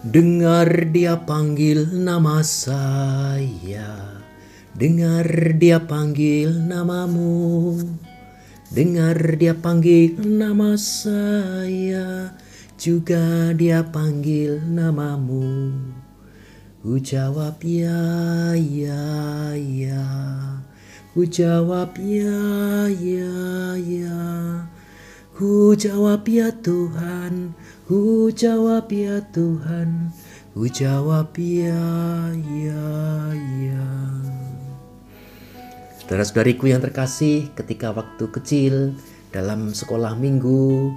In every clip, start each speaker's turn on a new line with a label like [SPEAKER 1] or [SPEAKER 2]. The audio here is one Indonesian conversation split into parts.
[SPEAKER 1] Dengar dia panggil nama saya, dengar dia panggil namamu, dengar dia panggil nama saya, juga dia panggil namamu. Ku jawab ya, ya, ya. Ku jawab ya, ya, ya. Ku jawab ya Tuhan, ku jawab ya Tuhan, ku jawab ya, ya, ya. Saudara-saudariku yang terkasih, ketika waktu kecil dalam sekolah minggu,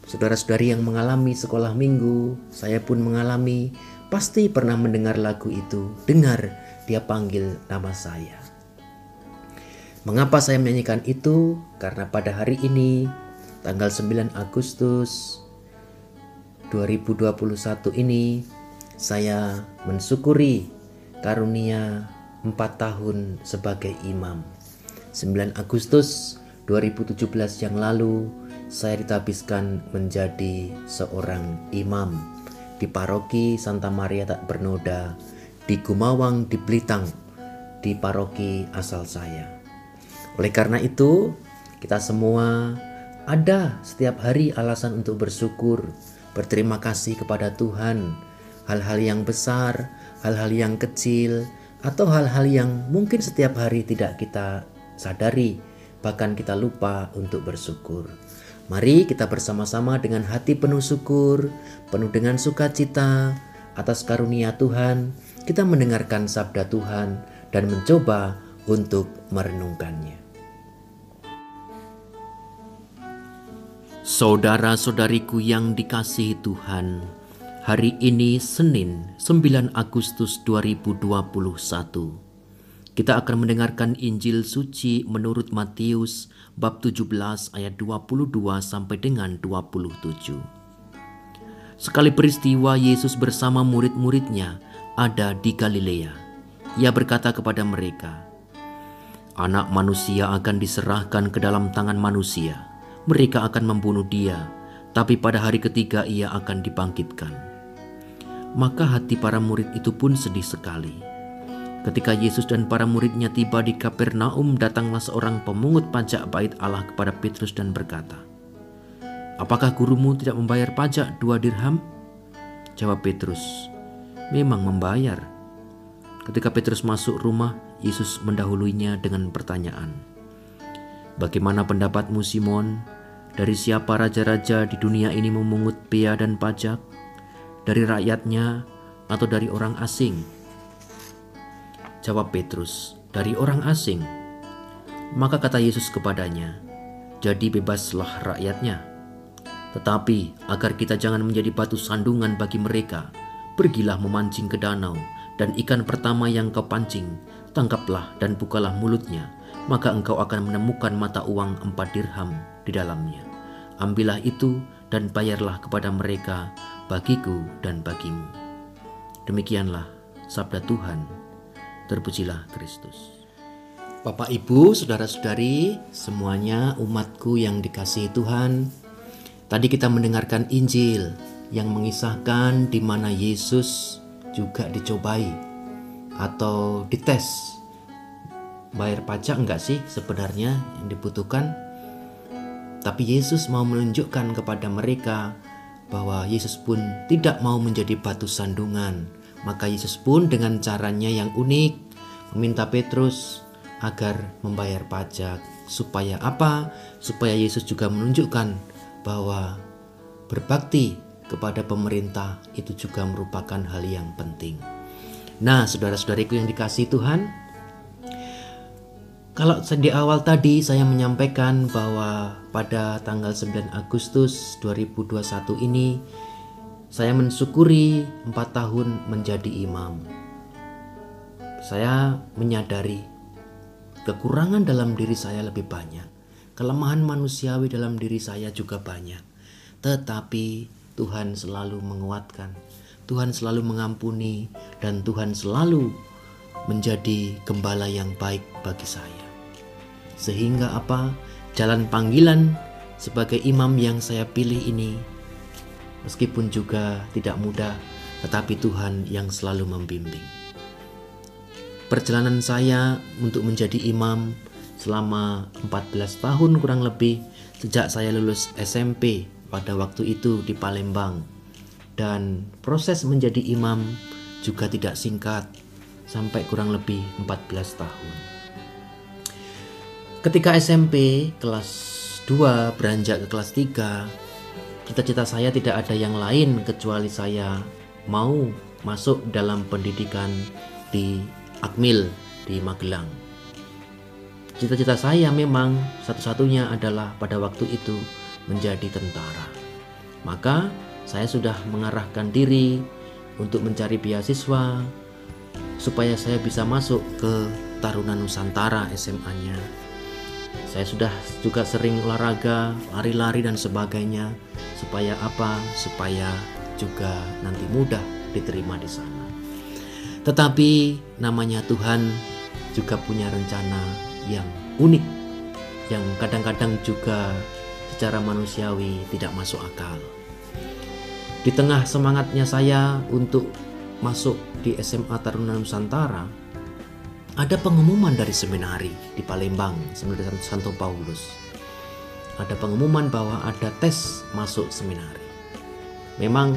[SPEAKER 1] saudara-saudari yang mengalami sekolah minggu, saya pun mengalami, pasti pernah mendengar lagu itu. Dengar dia panggil nama saya. Mengapa saya menyanyikan itu? Karena pada hari ini, tanggal 9 Agustus 2021 ini, saya mensyukuri karunia 4 tahun sebagai imam. 9 Agustus 2017 yang lalu, saya ditabiskan menjadi seorang imam di paroki Santa Maria Tak Bernoda di Gumawang di Blitang, di paroki asal saya. Oleh karena itu, kita semua ada setiap hari alasan untuk bersyukur, berterima kasih kepada Tuhan. Hal-hal yang besar, hal-hal yang kecil, atau hal-hal yang mungkin setiap hari tidak kita sadari, bahkan kita lupa untuk bersyukur. Mari kita bersama-sama dengan hati penuh syukur, penuh dengan sukacita atas karunia Tuhan, kita mendengarkan sabda Tuhan dan mencoba untuk merenungkannya. Saudara-saudariku yang dikasihi Tuhan, hari ini Senin 9 Agustus 2021. Kita akan mendengarkan Injil suci menurut Matius bab 17 ayat 22 sampai dengan 27. Sekali peristiwa Yesus bersama murid-muridnya ada di Galilea. Ia berkata kepada mereka, "Anak manusia akan diserahkan ke dalam tangan manusia. Mereka akan membunuh dia, tapi pada hari ketiga ia akan dibangkitkan." Maka hati para murid itu pun sedih sekali. Ketika Yesus dan para muridnya tiba di Kapernaum, datanglah seorang pemungut pajak bait Allah kepada Petrus dan berkata, "Apakah gurumu tidak membayar pajak 2 dirham?" Jawab Petrus, "Memang membayar." Ketika Petrus masuk rumah, Yesus mendahuluinya dengan pertanyaan, "Bagaimana pendapatmu, Simon? Dari siapa raja-raja di dunia ini memungut bea dan pajak? Dari rakyatnya atau dari orang asing?" Jawab Petrus, "Dari orang asing." Maka kata Yesus kepadanya, "Jadi bebaslah rakyatnya. Tetapi agar kita jangan menjadi batu sandungan bagi mereka, pergilah memancing ke danau, dan ikan pertama yang kau pancing, tangkaplah dan bukalah mulutnya. Maka engkau akan menemukan mata uang 4 dirham di dalamnya. Ambillah itu dan bayarlah kepada mereka, bagiku dan bagimu." Demikianlah sabda Tuhan. Terpujilah Kristus. Bapak, Ibu, saudara-saudari, semuanya umatku yang dikasihi Tuhan. Tadi kita mendengarkan Injil yang mengisahkan di mana Yesus juga dicobai atau dites. Bayar pajak enggak sih sebenarnya yang dibutuhkan? Tapi Yesus mau menunjukkan kepada mereka bahwa Yesus pun tidak mau menjadi batu sandungan. Maka Yesus pun dengan caranya yang unik meminta Petrus agar membayar pajak. Supaya apa? Supaya Yesus juga menunjukkan bahwa berbakti kepada pemerintah itu juga merupakan hal yang penting. Nah, saudara-saudariku yang dikasihi Tuhan, kalau di awal tadi saya menyampaikan bahwa pada tanggal 9 Agustus 2021 ini saya mensyukuri 4 tahun menjadi imam. Saya menyadari kekurangan dalam diri saya lebih banyak. Kelemahan manusiawi dalam diri saya juga banyak. Tetapi Tuhan selalu menguatkan, Tuhan selalu mengampuni, dan Tuhan selalu menjadi gembala yang baik bagi saya. Sehingga apa? Jalan panggilan sebagai imam yang saya pilih ini, meskipun juga tidak mudah, tetapi Tuhan yang selalu membimbing. Perjalanan saya untuk menjadi imam selama 14 tahun kurang lebih sejak saya lulus SMP pada waktu itu di Palembang. Dan proses menjadi imam juga tidak singkat, sampai kurang lebih 14 tahun. Ketika SMP kelas 2 beranjak ke kelas 3, cita-cita saya tidak ada yang lain kecuali saya mau masuk dalam pendidikan di Akmil di Magelang. Cita-cita saya memang satu-satunya adalah pada waktu itu menjadi tentara. Maka saya sudah mengarahkan diri untuk mencari beasiswa supaya saya bisa masuk ke Taruna Nusantara SMA-nya. Saya sudah juga sering olahraga, lari-lari dan sebagainya. Supaya apa? Supaya juga nanti mudah diterima di sana. Tetapi namanya Tuhan juga punya rencana yang unik, yang kadang-kadang juga secara manusiawi tidak masuk akal. Di tengah semangatnya saya untuk masuk di SMA Taruna Nusantara, ada pengumuman dari seminari di Palembang, Seminari Santo Paulus. Ada pengumuman bahwa ada tes masuk seminari. Memang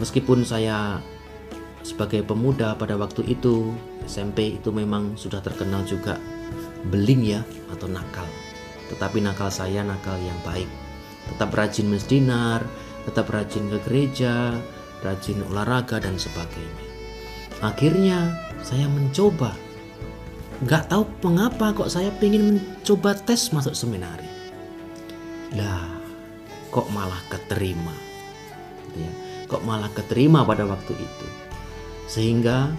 [SPEAKER 1] meskipun saya sebagai pemuda pada waktu itu, SMP itu memang sudah terkenal juga beling ya atau nakal. Tetapi nakal saya nakal yang baik. Tetap rajin mensdinar, tetap rajin ke gereja, rajin olahraga dan sebagainya. Akhirnya saya mencoba. Gak tahu mengapa kok saya pengen mencoba tes masuk seminari. Lah, kok malah keterima. Ya, kok malah keterima pada waktu itu. Sehingga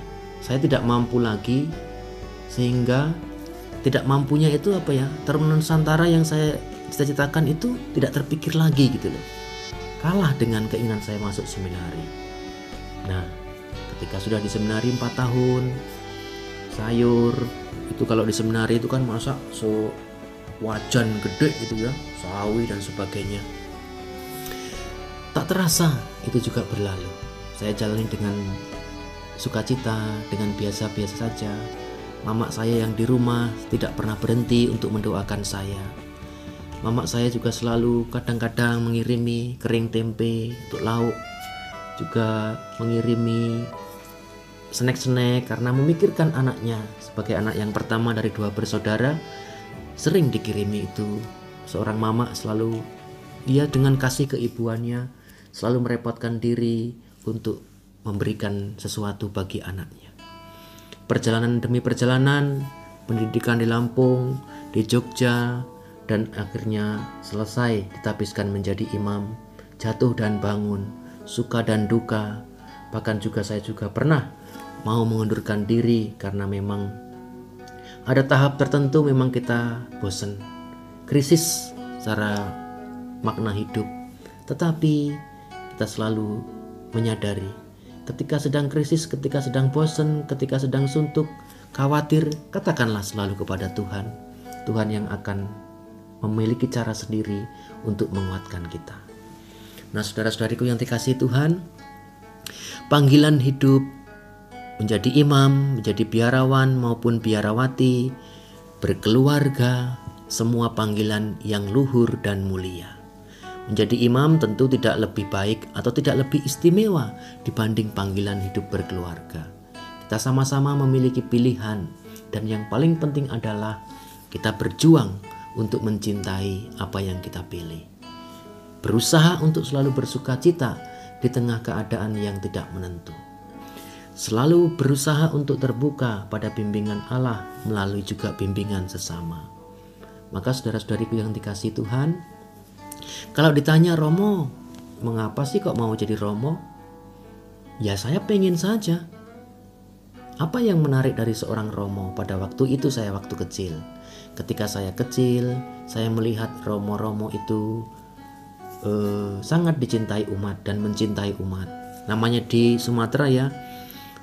[SPEAKER 1] saya tidak mampu lagi, sehingga tidak mampunya itu Taruna Nusantara yang saya cita-citakan itu tidak terpikir lagi gitu loh. Kalah dengan keinginan saya masuk seminari. Nah, ketika sudah di seminari 4 tahun, sayur itu kalau di seminari itu kan masak wajan gede gitu ya, sawi dan sebagainya. Tak terasa itu juga berlalu. Saya jalani dengan sukacita, dengan biasa-biasa saja. Mama saya yang di rumah tidak pernah berhenti untuk mendoakan saya. Mama saya juga selalu kadang-kadang mengirimi kering tempe untuk lauk, juga mengirimi snack-snack karena memikirkan anaknya. Sebagai anak yang pertama dari 2 bersaudara, sering dikirimi itu. Seorang mama selalu, dia dengan kasih keibuannya selalu merepotkan diri untuk memberikan sesuatu bagi anaknya. Perjalanan demi perjalanan, pendidikan di Lampung, di Jogja, dan akhirnya selesai ditabiskan menjadi imam, jatuh dan bangun, suka dan duka. Bahkan juga saya juga pernah mau mengundurkan diri karena memang ada tahap tertentu memang kita bosan, krisis secara makna hidup. Tetapi kita selalu menyadari ketika sedang krisis, ketika sedang bosan, ketika sedang suntuk, khawatir, katakanlah selalu kepada Tuhan. Tuhan yang akan memiliki cara sendiri untuk menguatkan kita. Nah, saudara-saudariku yang dikasihi Tuhan, panggilan hidup menjadi imam, menjadi biarawan maupun biarawati, berkeluarga, semua panggilan yang luhur dan mulia. Menjadi imam tentu tidak lebih baik atau tidak lebih istimewa dibanding panggilan hidup berkeluarga. Kita sama-sama memiliki pilihan, dan yang paling penting adalah kita berjuang untuk mencintai apa yang kita pilih. Berusaha untuk selalu bersukacita di tengah keadaan yang tidak menentu. Selalu berusaha untuk terbuka pada bimbingan Allah melalui juga bimbingan sesama. Maka saudara-saudariku yang dikasihi Tuhan, kalau ditanya Romo, mengapa sih kok mau jadi Romo? Ya saya pengen saja. Apa yang menarik dari seorang Romo pada waktu itu saya waktu kecil? Ketika saya kecil, saya melihat Romo-Romo itu sangat dicintai umat dan mencintai umat. Namanya di Sumatera ya,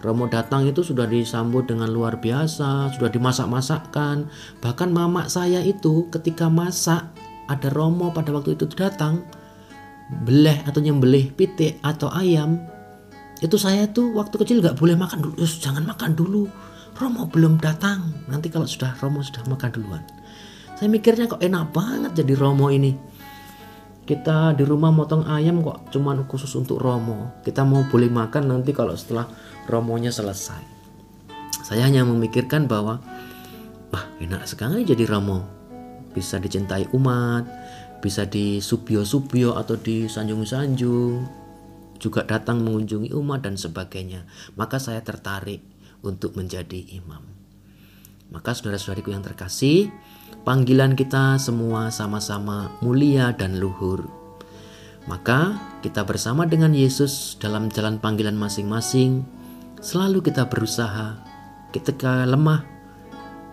[SPEAKER 1] Romo datang itu sudah disambut dengan luar biasa, sudah dimasak-masakkan. Bahkan mama saya itu ketika masak, ada Romo pada waktu itu datang, beleh atau nyembelih pitik atau ayam, Itu saya tuh waktu kecil nggak boleh makan dulu. Jangan makan dulu, Romo belum datang. Nanti kalau Romo sudah makan duluan. Saya mikirnya kok enak banget jadi Romo ini. Kita di rumah motong ayam kok cuman khusus untuk Romo. Kita mau boleh makan nanti kalau setelah Romonya selesai. Saya hanya memikirkan bahwa enak sekali jadi Romo. Bisa dicintai umat, bisa disubyo-subyo atau disanjung-sanjung, juga datang mengunjungi umat dan sebagainya. Maka saya tertarik untuk menjadi imam. Maka saudara-saudariku yang terkasih, panggilan kita semua sama-sama mulia dan luhur. Maka kita bersama dengan Yesus dalam jalan panggilan masing-masing. Selalu kita berusaha, ketika lemah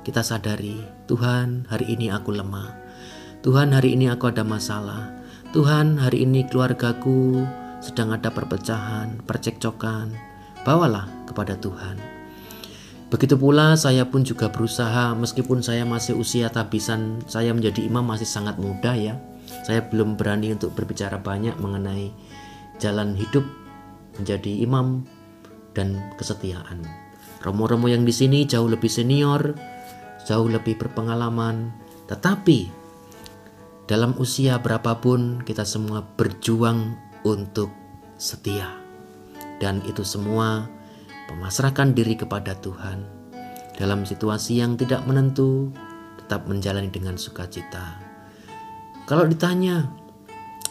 [SPEAKER 1] kita sadari, Tuhan hari ini aku lemah. Tuhan hari ini aku ada masalah. Tuhan hari ini keluargaku sedang ada perpecahan, percekcokan. Bawalah kepada Tuhan. Begitu pula saya pun juga berusaha, meskipun saya masih usia tabisan, saya menjadi imam masih sangat muda ya. Saya belum berani untuk berbicara banyak mengenai jalan hidup menjadi imam dan kesetiaan. Romo-romo yang di sini jauh lebih senior, jauh lebih berpengalaman, tetapi dalam usia berapapun kita semua berjuang untuk setia. Dan itu semua memasrahkan diri kepada Tuhan. Dalam situasi yang tidak menentu, tetap menjalani dengan sukacita. Kalau ditanya,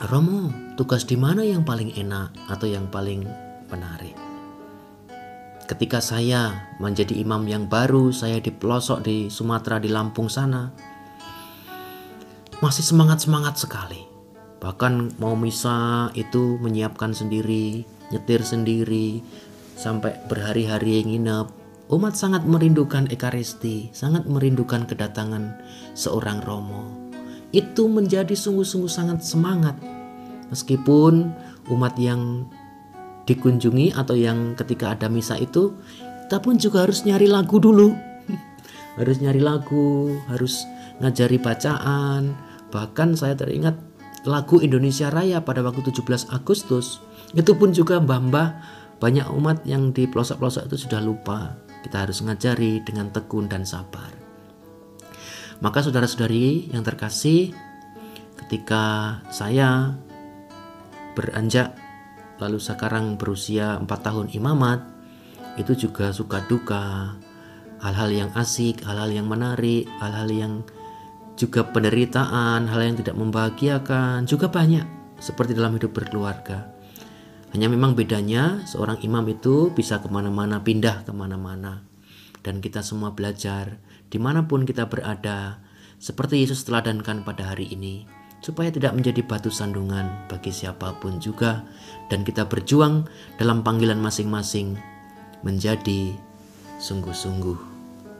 [SPEAKER 1] Romo, tugas di mana yang paling enak atau yang paling menarik? Ketika saya menjadi imam yang baru, saya di pelosok di Sumatera, di Lampung sana, masih semangat-semangat sekali. Bahkan mau misa itu menyiapkan sendiri, nyetir sendiri, sampai berhari-hari nginep. Umat sangat merindukan Ekaristi, sangat merindukan kedatangan seorang Romo. Itu menjadi sungguh-sungguh sangat semangat. Meskipun umat yang dikunjungi atau yang ketika ada misa itu, kita pun juga harus nyari lagu dulu. Harus nyari lagu, harus ngajari bacaan. Bahkan saya teringat lagu Indonesia Raya pada waktu 17 Agustus. Itu pun juga mbah-mbah, banyak umat yang di pelosok-pelosok itu sudah lupa. Kita harus ngajari dengan tekun dan sabar. Maka saudara-saudari yang terkasih, ketika saya beranjak lalu sekarang berusia 4 tahun imamat, itu juga suka duka, hal-hal yang asik, hal-hal yang menarik, hal-hal yang juga penderitaan, hal yang tidak membahagiakan, juga banyak seperti dalam hidup berkeluarga. Hanya memang bedanya seorang imam itu bisa kemana-mana, pindah kemana-mana. Dan kita semua belajar dimanapun kita berada, seperti Yesus teladankan pada hari ini, supaya tidak menjadi batu sandungan bagi siapapun juga. Dan kita berjuang dalam panggilan masing-masing menjadi sungguh-sungguh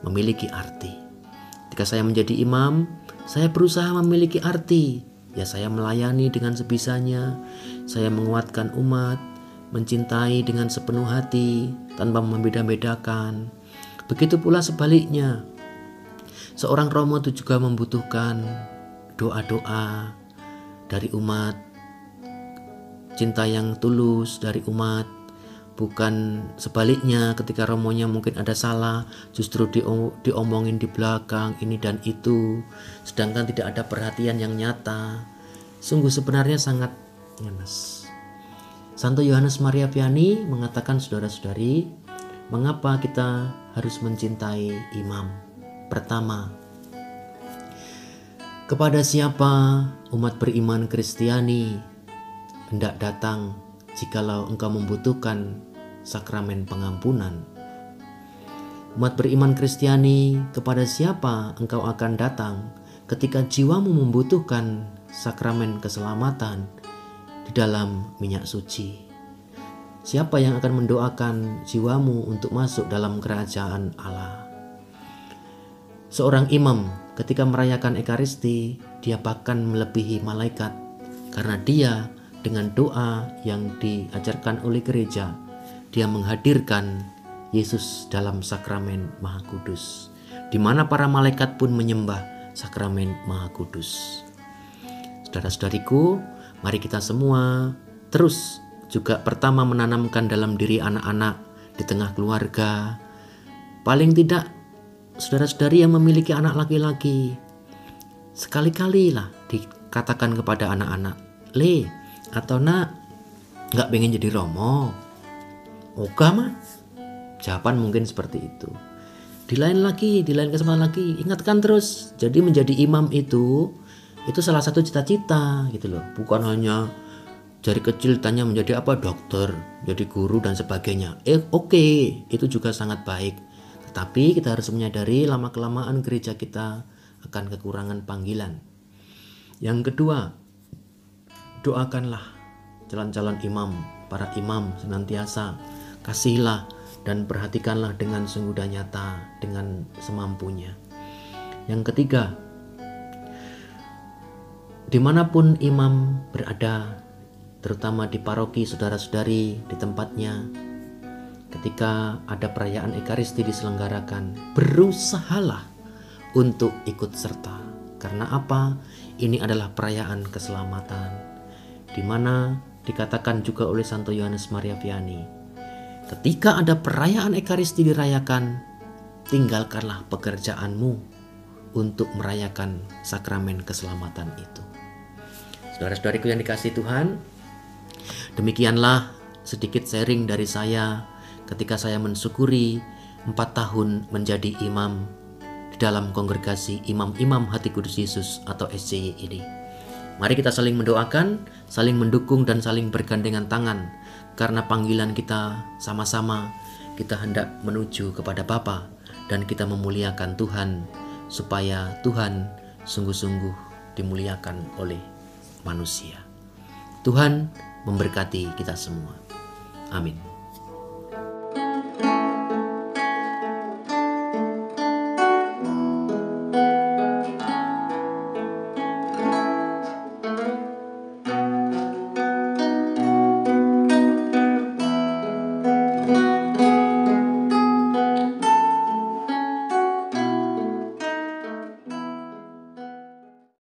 [SPEAKER 1] memiliki arti. Ketika saya menjadi imam, saya berusaha memiliki arti. Ya, saya melayani dengan sebisanya, saya menguatkan umat, mencintai dengan sepenuh hati tanpa membeda-bedakan. Begitu pula sebaliknya, seorang Romo itu juga membutuhkan doa-doa dari umat, cinta yang tulus dari umat. Bukan sebaliknya, ketika Romonya mungkin ada salah, justru diomongin di belakang ini dan itu, sedangkan tidak ada perhatian yang nyata. Sungguh sebenarnya sangat ngenes. Santo Yohanes Maria Vianney mengatakan, saudara-saudari, mengapa kita harus mencintai imam? Pertama, kepada siapa umat beriman Kristiani hendak datang jikalau engkau membutuhkan sakramen pengampunan? Umat beriman Kristiani, kepada siapa engkau akan datang ketika jiwamu membutuhkan sakramen keselamatan di dalam minyak suci? Siapa yang akan mendoakan jiwamu untuk masuk dalam kerajaan Allah? Seorang imam ketika merayakan Ekaristi, dia bahkan melebihi malaikat, karena dia dengan doa yang diajarkan oleh gereja, dia menghadirkan Yesus dalam sakramen Maha Kudus, di mana para malaikat pun menyembah sakramen Maha Kudus. Saudara-saudariku, mari kita semua terus juga pertama menanamkan dalam diri anak-anak di tengah keluarga. Paling tidak saudara-saudari yang memiliki anak laki-laki, sekali-kali lah dikatakan kepada anak-anak, "Le atau nak, gak pengen jadi romo?" "Oga mah." Jawaban mungkin seperti itu. Di lain kesempatan lagi, ingatkan terus. Jadi menjadi imam itu salah satu cita-cita gitu loh. Bukan hanya dari kecil tanya menjadi apa, dokter, jadi guru dan sebagainya. Oke, itu juga sangat baik. Tetapi kita harus menyadari lama-kelamaan gereja kita akan kekurangan panggilan. Yang kedua, doakanlah calon-calon imam, para imam senantiasa. Kasihilah dan perhatikanlah dengan sungguh dan nyata, dengan semampunya. Yang ketiga, dimanapun imam berada, terutama di paroki saudara-saudari, di tempatnya, ketika ada perayaan Ekaristi diselenggarakan, berusahalah untuk ikut serta. Karena apa? Ini adalah perayaan keselamatan, di mana dikatakan juga oleh Santo Yohanes Maria Vianney, ketika ada perayaan Ekaristi dirayakan, tinggalkanlah pekerjaanmu untuk merayakan sakramen keselamatan itu. Saudara-saudariku yang dikasihi Tuhan, demikianlah sedikit sharing dari saya ketika saya mensyukuri 4 tahun menjadi imam di dalam kongregasi Imam-Imam Hati Kudus Yesus atau SCY ini. Mari kita saling mendoakan, saling mendukung dan saling bergandengan tangan, karena panggilan kita sama-sama, kita hendak menuju kepada Bapa dan kita memuliakan Tuhan, supaya Tuhan sungguh-sungguh dimuliakan oleh manusia. Tuhan memberkati kita semua. Amin.